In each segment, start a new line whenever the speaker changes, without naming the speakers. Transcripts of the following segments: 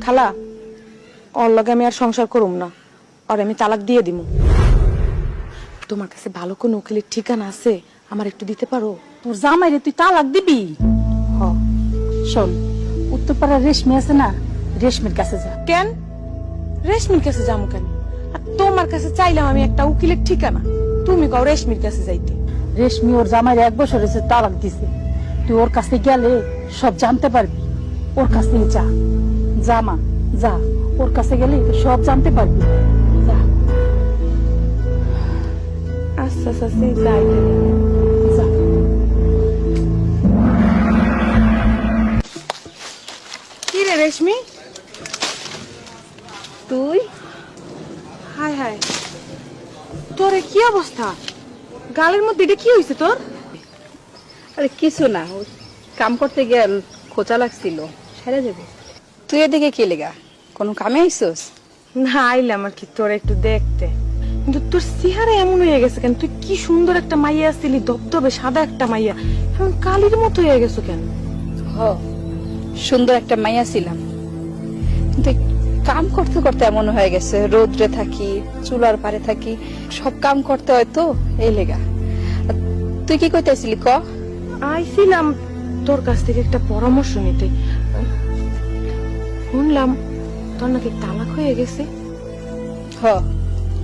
খালা, ওর লগে আমি আর সংসার করুম না, আর আমি তালাক দিয়ে দিব। তোমার কাছে ভালো কোন উকিলের ঠিকানা আছে, আমার একটু দিতে পারো?
তোর জামাইরে তুই তালাক দিবি?
হ।
শোন, উত্তরপাড়ার রেশমি আছে না, রেশমির কাছে যা।
কেন রেশমির কাছে যাবো কেন? আর তোমার কাছে চাইলাম আমি একটা উকিলের ঠিকানা, তুমি কও রেশমির কাছে যাইতে।
রেশমি ওর জামাইরে 1 বছর হয়েছে তালাক দিছে, তুই ওর কাছে গেলে সব জানতে পারবি। ওর কাছে যা, যা মা যা, ওর কাছে গেলে সব জানতে পারবি। যা
আচ্ছা আচ্ছা যাই।
যা।
কি রে রেশমি,
তুই?
হায় হায়, তোর এ কি অবস্থা? গালের মধ্যে এটা কি হয়েছে তোর?
আরে কিছু না, ওই কাম করতে গেল খোঁচা লাগছিল, সেরে যাবে। তুই এদিকে কি লেগা, কোনো কামে আইসোস?
না আইলাম আর কি তোর একটু দেখতে, কিন্তু তোর চেহারা এমন হয়ে গেছে কেন? তুই কি সুন্দর একটা মাইয়া ছিলি, ধবধবে সাদা একটা মাইয়া, এখন কালির মতো হয়ে গেছো কেন?
হ, সুন্দর একটা মাইয়া ছিলাম, কিন্তু এই কাম করতে করতে এমন হয়ে গেছে, রোদ্রে থাকি, চুলার পারে থাকি, সব কাম করতে হয় তো, এই লেগা। আর তুই কি কইতেছিলি ক?
আইছিলাম তোর কাছ থেকে একটা পরামর্শ নিতে। শুনলাম তোর নাকি তালাক হয়ে গেছে।
হ,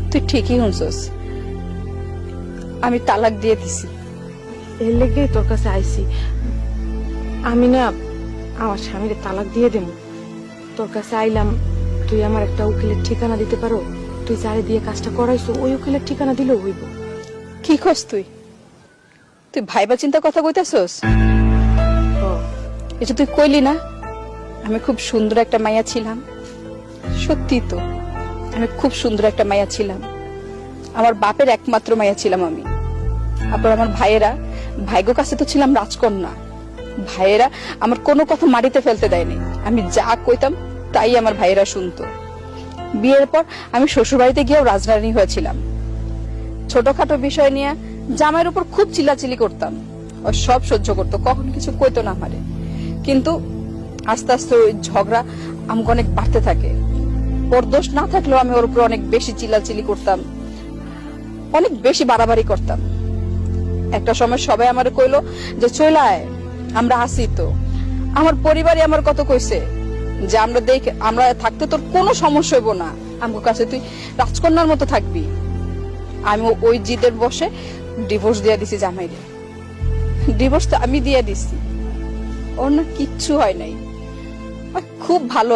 তুই ঠিকই শুনছস, আমি তালাক দিয়ে দিছি।
এর লেগে তোর কাছে আইছি। আমি না আমার স্বামীর তালাক দিয়ে দেব, তোর কাছে আইলাম, তুই আমার একটা উকিলের ঠিকানা দিতে পারো? তুই যারে দিয়ে কাজটা করাইছো ওই উকিলের ঠিকানা দিলেও হইব।
কি কস তুই? তুই ভাইবা চিন্তা কথা কইতাছস? এটা তুই কইলি না আমি খুব সুন্দর একটা মাইয়া ছিলাম? সত্যি তো, আমি খুব সুন্দর একটা মাইয়া ছিলাম, আমার বাপের একমাত্র মাইয়া ছিলাম আমি। আবার আমার ভাইয়েরা, ভাইগো কাছে তো ছিলাম রাজকন্যা, ভাইয়েরা আমার কোনো কথা মাটিতে ফেলতে দেয়নি, আমি যা কইতাম তাই আমার ভাইয়েরা শুনতো। বিয়ের পর আমি শ্বশুর বাড়িতে গিয়েও রাজরানী হয়েছিলাম, ছোটখাটো বিষয় নিয়ে জামাইয়ের উপর খুব চিল্লাচিল্লি করতাম, ও সব সহ্য করতো, কখন কিছু কইতো না আমারে। কিন্তু আস্তে আস্তে ওই ঝগড়া আমাকে অনেক বাড়তে থাকে, ওর দোষ না থাকলেও আমি ওর উপর অনেক বেশি চিল্লাচিল্লি করতাম, অনেক বেশি বাড়াবাড়ি করতাম। একটা সময় সবাই আমারে কইলো যে চইলায়, আমরা আসি তো। আমার পরিবারই আমার কত কইছে যে আমরা থাকতে তোর কোনো সমস্যা হইব না, আমার কাছে তুই রাজকন্যার মতো থাকবি। আমি ওই জিদের বসে ডিভোর্স দিয়ে দিছি জামাইরে। ডিভোর্স তো আমি দিয়ে দিছি, ওর না কিচ্ছু হয় নাই, খুব ভালো